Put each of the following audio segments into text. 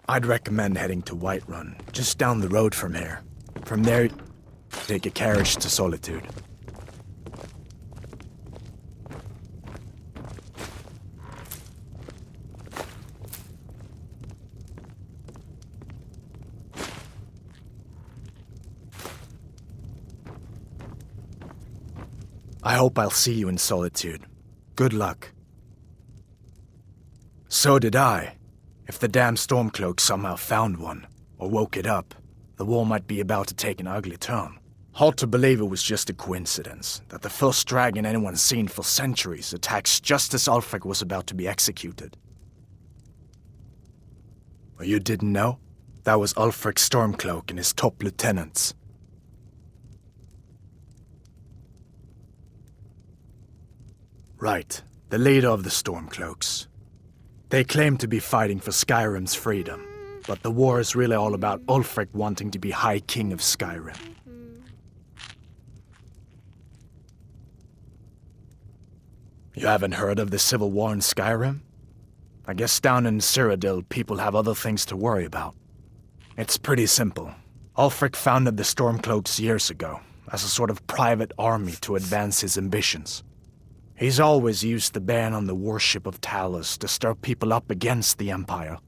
I'd recommend heading to Whiterun, just down the road from here. From there, take a carriage to Solitude. I hope I'll see you in Solitude. Good luck. So did I. If the damn Stormcloak somehow found one, or woke it up, the war might be about to take an ugly turn. Hard to believe it was just a coincidence, that the first dragon anyone's seen for centuries attacks just as Ulfric was about to be executed. Well, you didn't know? That was Ulfric's Stormcloak and his top lieutenants. Right, the leader of the Stormcloaks. They claim to be fighting for Skyrim's freedom, but the war is really all about Ulfric wanting to be High King of Skyrim. You haven't heard of the civil war in Skyrim? I guess down in Cyrodiil, people have other things to worry about. It's pretty simple. Ulfric founded the Stormcloaks years ago, as a sort of private army to advance his ambitions. He's always used the ban on the worship of Talos to stir people up against the Empire.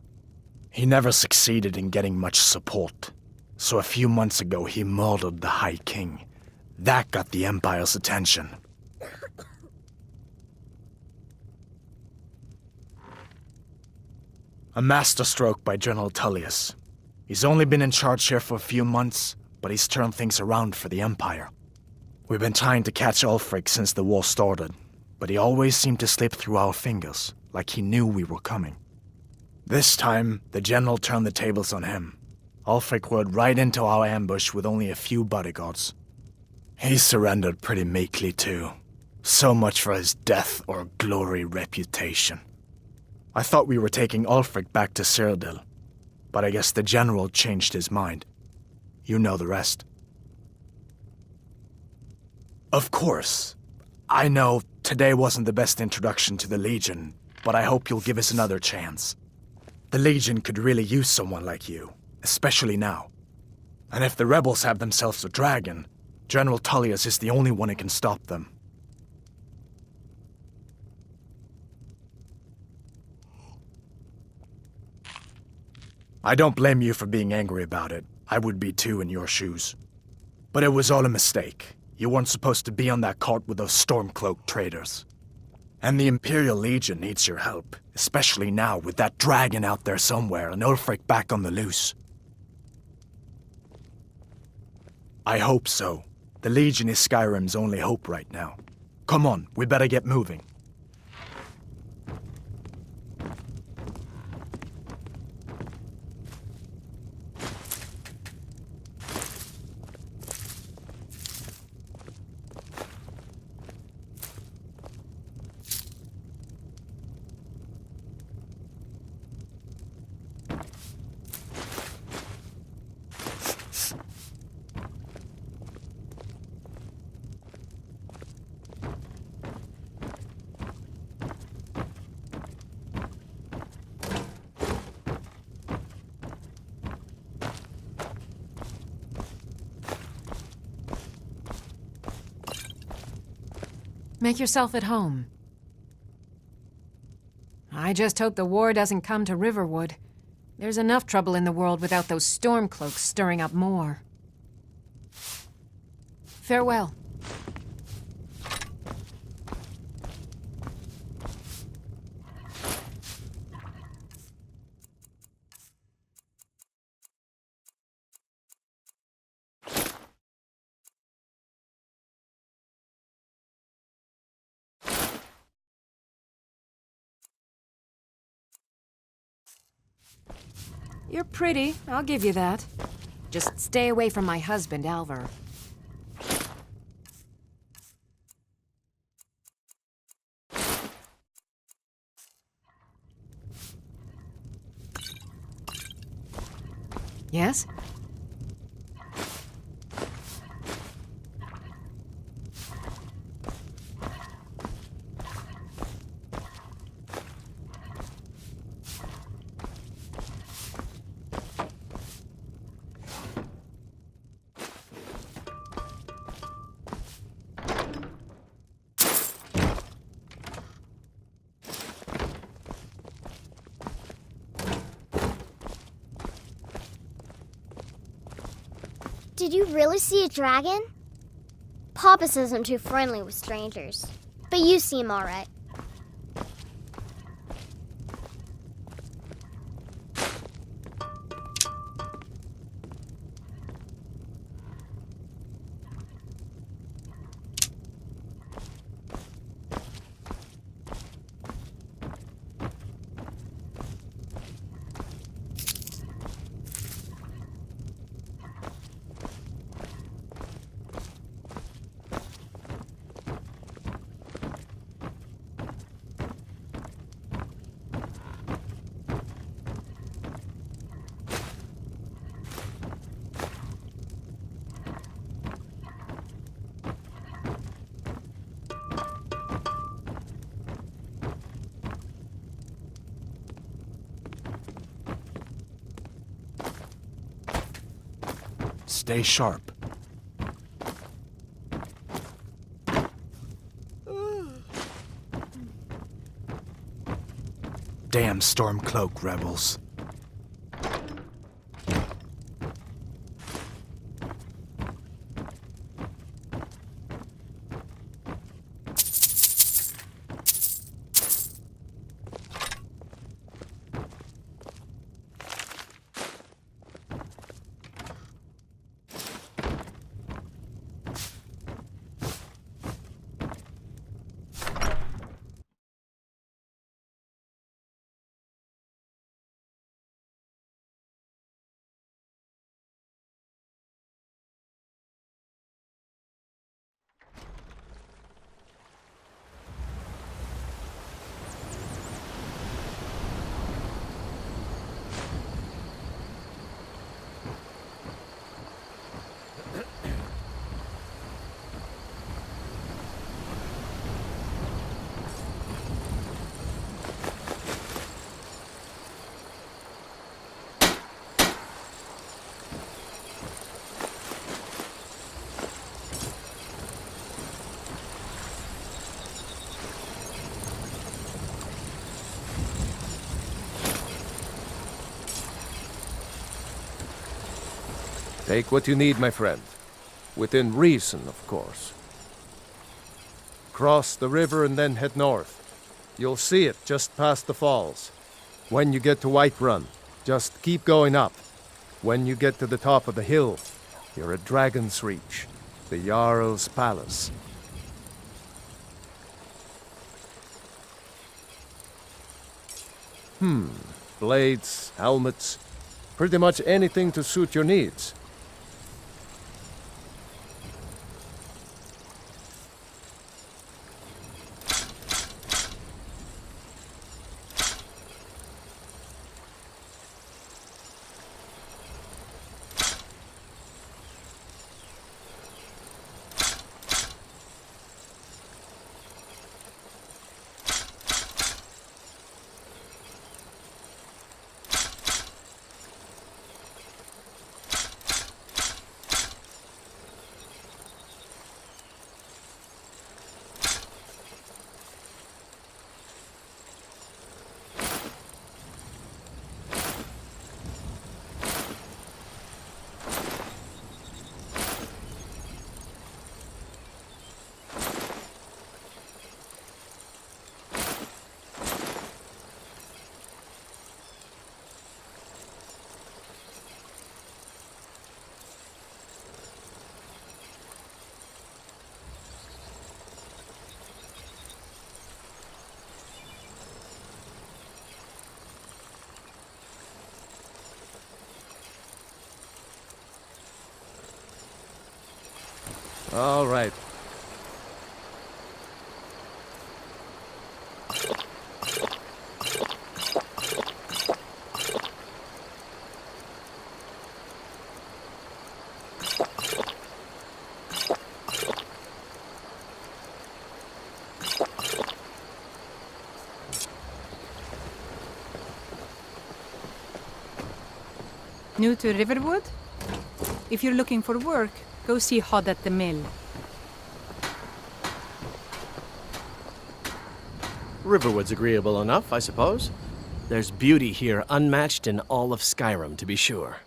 He never succeeded in getting much support, so a few months ago he murdered the High King. That got the Empire's attention. A masterstroke by General Tullius. He's only been in charge here for a few months, but he's turned things around for the Empire. We've been trying to catch Ulfric since the war started, but he always seemed to slip through our fingers, like he knew we were coming. This time, the general turned the tables on him. Ulfric rode right into our ambush with only a few bodyguards. He surrendered pretty meekly too. So much for his death or glory reputation. I thought we were taking Ulfric back to Cyrodiil, but I guess the general changed his mind. You know the rest. Of course. I know today wasn't the best introduction to the Legion, but I hope you'll give us another chance. The Legion could really use someone like you, especially now. And if the rebels have themselves a dragon, General Tullius is the only one who can stop them. I don't blame you for being angry about it. I would be too in your shoes. But it was all a mistake. You weren't supposed to be on that cart with those Stormcloak traitors. And the Imperial Legion needs your help, especially now with that dragon out there somewhere and Ulfric back on the loose. I hope so. The Legion is Skyrim's only hope right now. Come on, we better get moving. Make yourself at home. I just hope the war doesn't come to Riverwood. There's enough trouble in the world without those Stormcloaks stirring up more. Farewell. You're pretty, I'll give you that. Just stay away from my husband, Alvar. Yes? Did you really see a dragon? Papa says I'm too friendly with strangers. But you seem alright. Stay sharp. Damn Stormcloak rebels. Take what you need, my friend. Within reason, of course. Cross the river and then head north. You'll see it just past the falls. When you get to Whiterun, just keep going up. When you get to the top of the hill, you're at Dragon's Reach, the Jarl's Palace. Blades, helmets, pretty much anything to suit your needs. All right. New to Riverwood? If you're looking for work, go see Hod at the mill. Riverwood's agreeable enough, I suppose. There's beauty here unmatched in all of Skyrim, to be sure.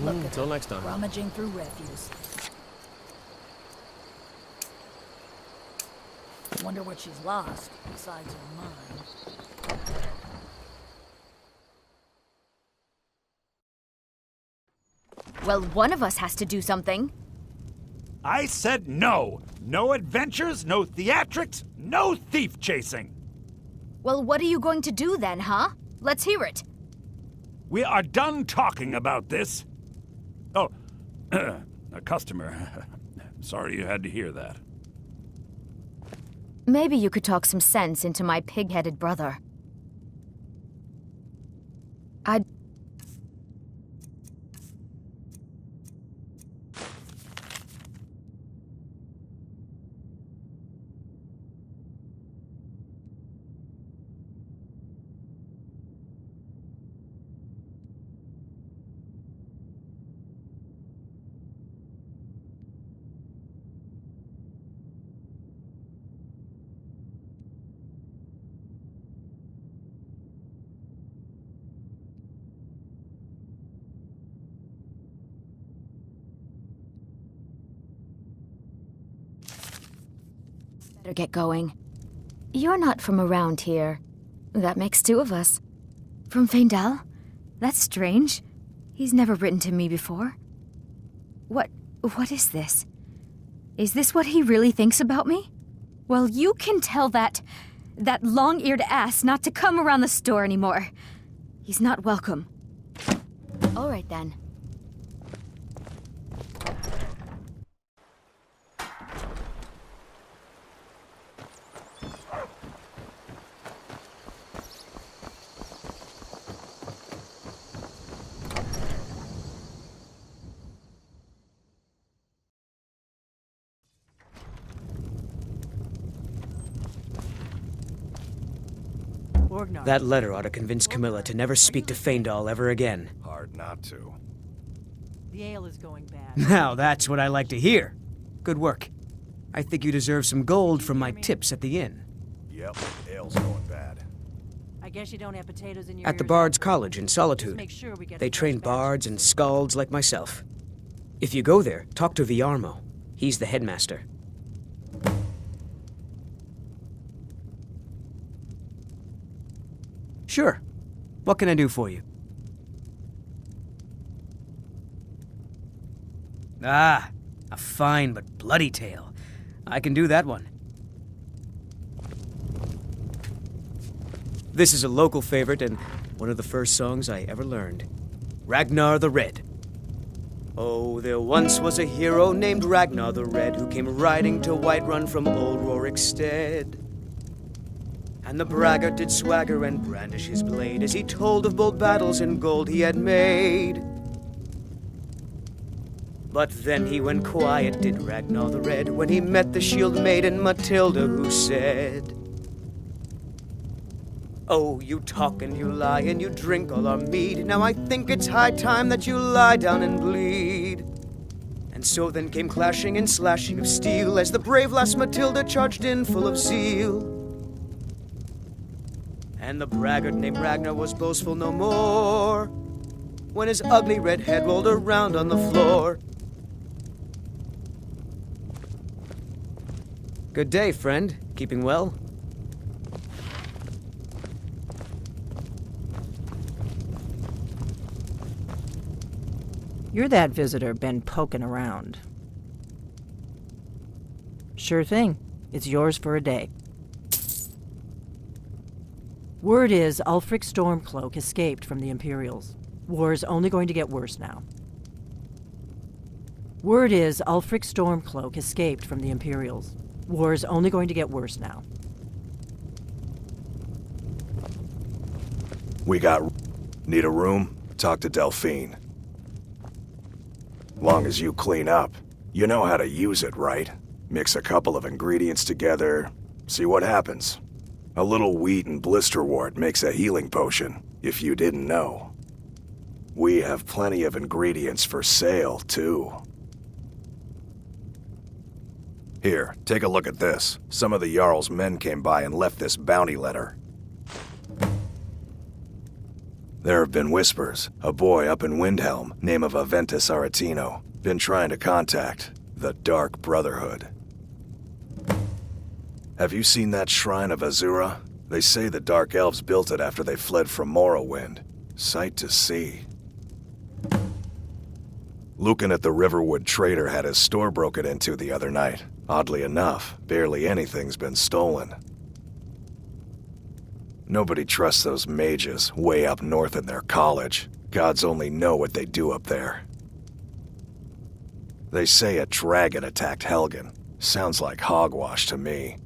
Look at Until her, next time. rummaging through refuse. Wonder what she's lost, besides her mind. Well, one of us has to do something. I said no! No adventures, no theatrics, no thief chasing! Well, what are you going to do then, huh? Let's hear it. We are done talking about this. Oh, a customer. Sorry you had to hear that. Maybe you could talk some sense into my pig-headed brother. I'd... Better get going. You're not from around here. That makes two of us. From Feindal? That's strange. He's never written to me before. What is this? Is this what he really thinks about me? Well, you can tell that long-eared ass not to come around the store anymore. He's not welcome. All right, then. That letter ought to convince Camilla to never speak to Feindal ever again. Hard not to. The ale is going bad. Now that's what I like to hear. Good work. I think you deserve some gold from my tips at the inn. Yep, ale's going bad. I guess you don't have potatoes in your At the ears Bard's either. College in Solitude. Make sure we get They a train fresh batch. bards and skalds like myself. If you go there, talk to Viarmo. He's the headmaster. Sure. What can I do for you? Ah, a fine but bloody tale. I can do that one. This is a local favorite and one of the first songs I ever learned. Ragnar the Red. Oh, there once was a hero named Ragnar the Red who came riding to Whiterun from old Rorikstead. And the braggart did swagger and brandish his blade as he told of bold battles and gold he had made. But then he went quiet, did Ragnar the Red, when he met the shield maiden Matilda, who said, "Oh, you talk and you lie and you drink all our mead. Now I think it's high time that you lie down and bleed." And so then came clashing and slashing of steel as the brave lass Matilda charged in full of zeal. And the braggart named Ragnar was boastful no more when his ugly red head rolled around on the floor. Good day, friend. Keeping well? You're that visitor been poking around. Sure thing. It's yours for a day. Word is Ulfric Stormcloak escaped from the Imperials. War's only going to get worse now. Word is Ulfric Stormcloak escaped from the Imperials. War's only going to get worse now. Need a room? Talk to Delphine. Long as you clean up. You know how to use it, right? Mix a couple of ingredients together, see what happens. A little wheat and blisterwort makes a healing potion, if you didn't know. We have plenty of ingredients for sale, too. Here, take a look at this. Some of the Jarl's men came by and left this bounty letter. There have been whispers. A boy up in Windhelm, name of Aventus Aretino, been trying to contact the Dark Brotherhood. Have you seen that shrine of Azura? They say the Dark Elves built it after they fled from Morrowind. Sight to see. Lucan at the Riverwood Trader had his store broken into the other night. Oddly enough, barely anything's been stolen. Nobody trusts those mages way up north in their college. Gods only know what they do up there. They say a dragon attacked Helgen. Sounds like hogwash to me.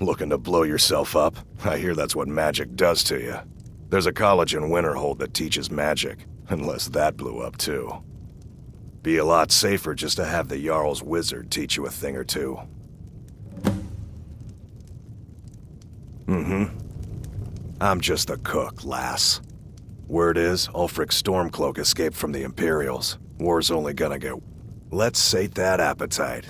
Looking to blow yourself up? I hear that's what magic does to you. There's a college in Winterhold that teaches magic, unless that blew up too. Be a lot safer just to have the Jarl's wizard teach you a thing or two. I'm just a cook, lass. Word is, Ulfric Stormcloak escaped from the Imperials. War's only gonna get... Let's sate that appetite,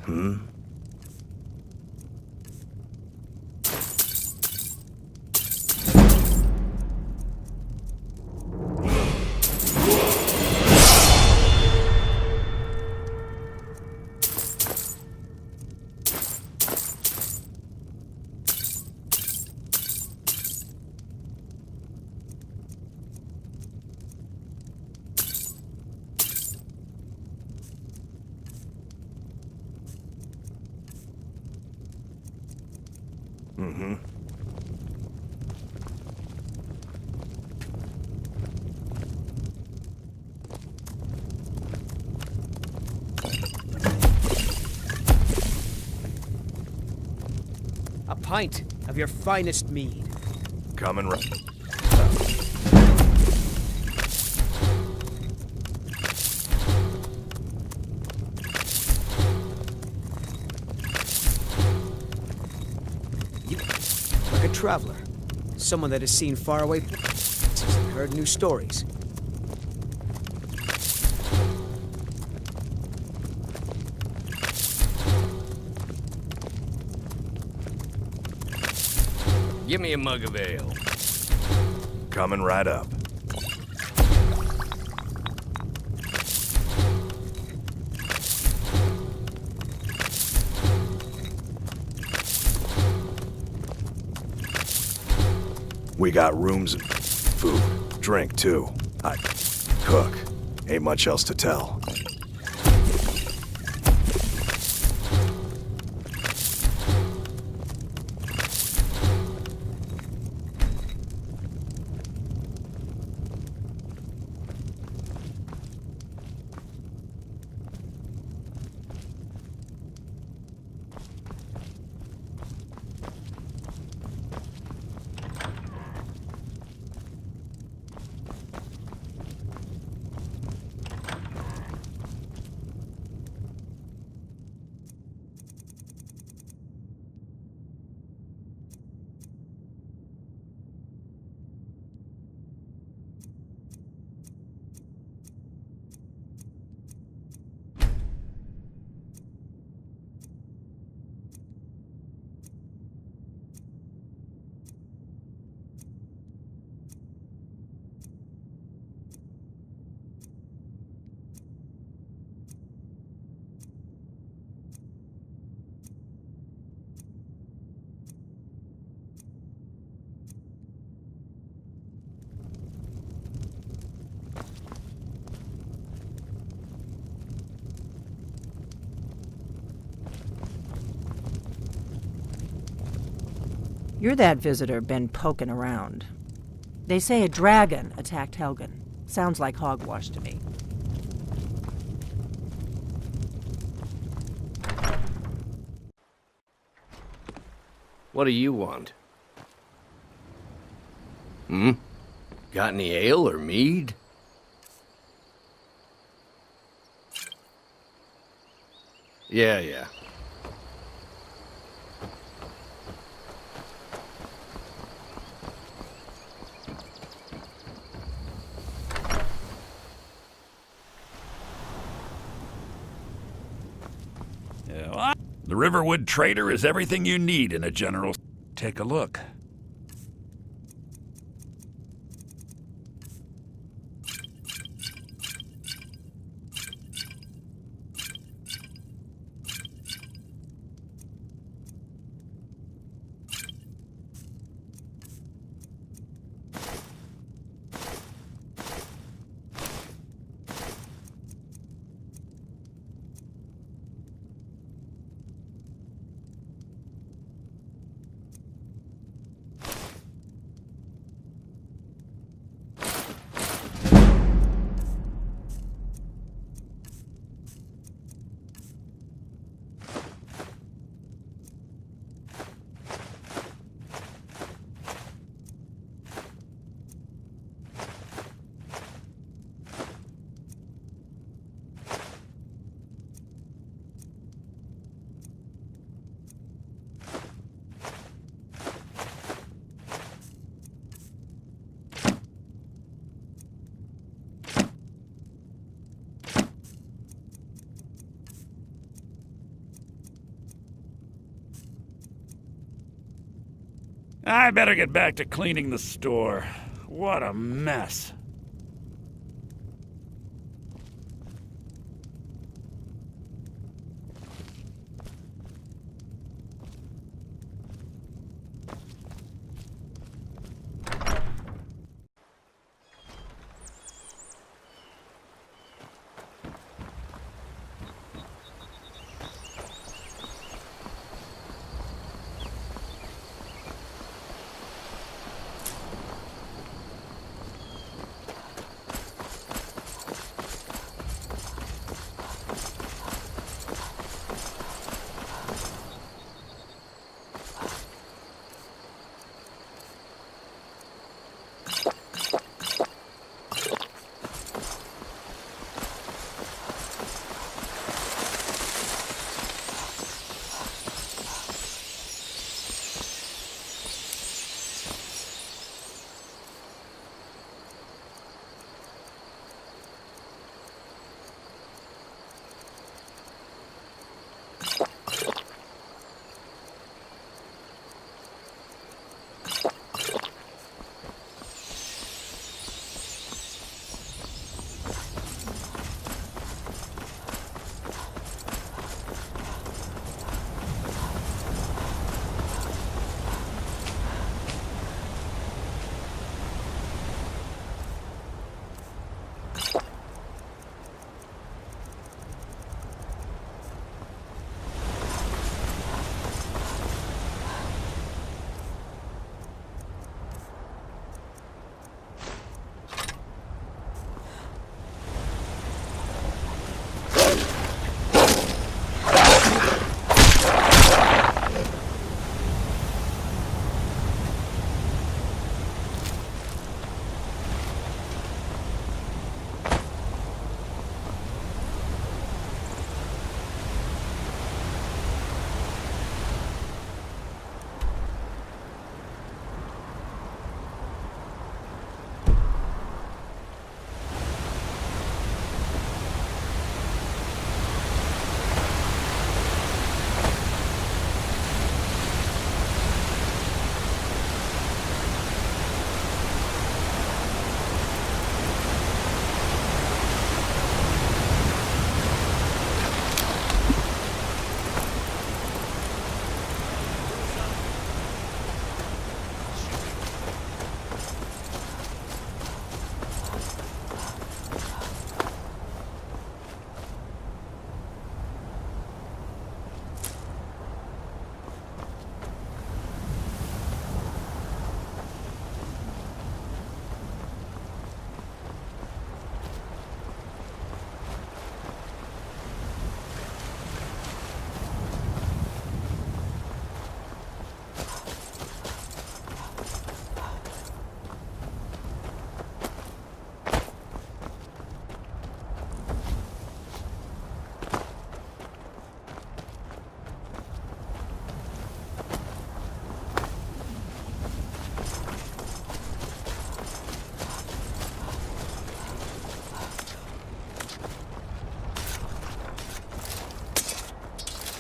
A pint of your finest mead. Coming right. Like a traveler. Someone that has seen faraway places and heard new stories. Give me a mug of ale. Coming right up. We got rooms and food, drink too. I cook. Ain't much else to tell. You're that visitor been poking around. They say a dragon attacked Helgen. Sounds like hogwash to me. What do you want? Got any ale or mead? Yeah. The Riverwood Trader is everything you need in a general... Take a look. I better get back to cleaning the store. What a mess.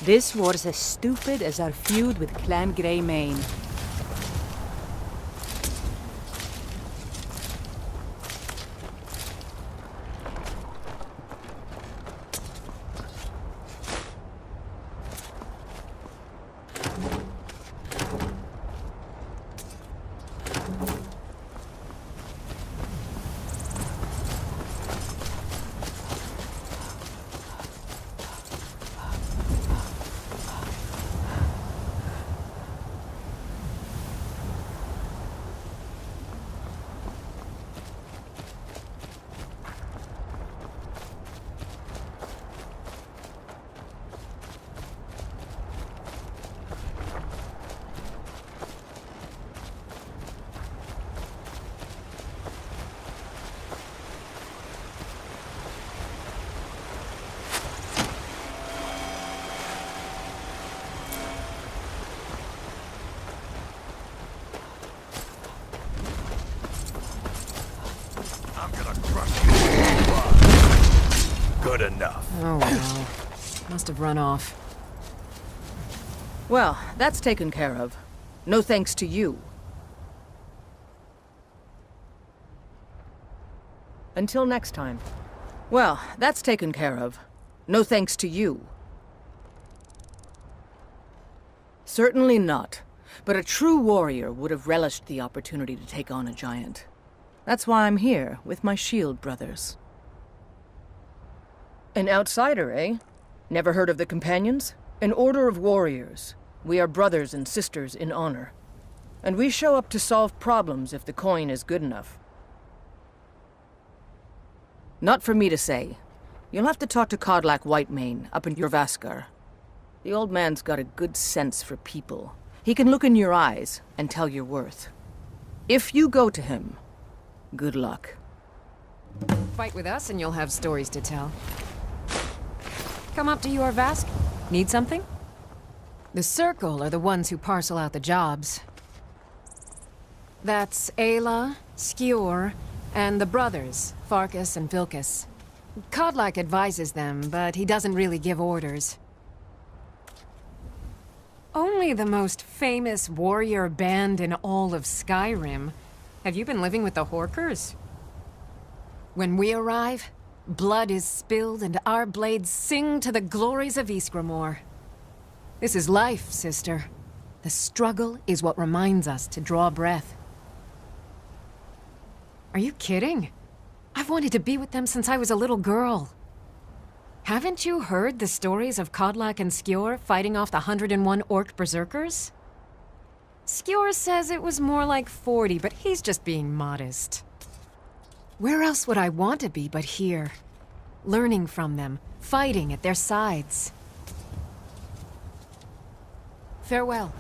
This war's as stupid as our feud with Clan Greymane. Good enough. Oh, wow. Must have run off. Well, that's taken care of. No thanks to you. Until next time. Well, that's taken care of. No thanks to you. Certainly not. But a true warrior would have relished the opportunity to take on a giant. That's why I'm here, with my shield brothers. An outsider, eh? Never heard of the Companions? An order of warriors. We are brothers and sisters in honor. And we show up to solve problems if the coin is good enough. Not for me to say. You'll have to talk to Kodlak Whitemane up in Jorvaskar. The old man's got a good sense for people. He can look in your eyes and tell your worth. If you go to him, good luck. Fight with us and you'll have stories to tell. Come up to Jorvask. Need something? The Circle are the ones who parcel out the jobs. That's Ayla, Skjor, and the brothers, Farkas and Vilkas. Kodlak advises them, but he doesn't really give orders. Only the most famous warrior band in all of Skyrim. Have you been living with the Horkers? When we arrive, blood is spilled and our blades sing to the glories of Ysgramor. This is life, sister. The struggle is what reminds us to draw breath. Are you kidding? I've wanted to be with them since I was a little girl. Haven't you heard the stories of Kodlak and Skjor fighting off the 101 orc berserkers? Skjor says it was more like 40, but he's just being modest. Where else would I want to be but here? Learning from them, fighting at their sides. Farewell.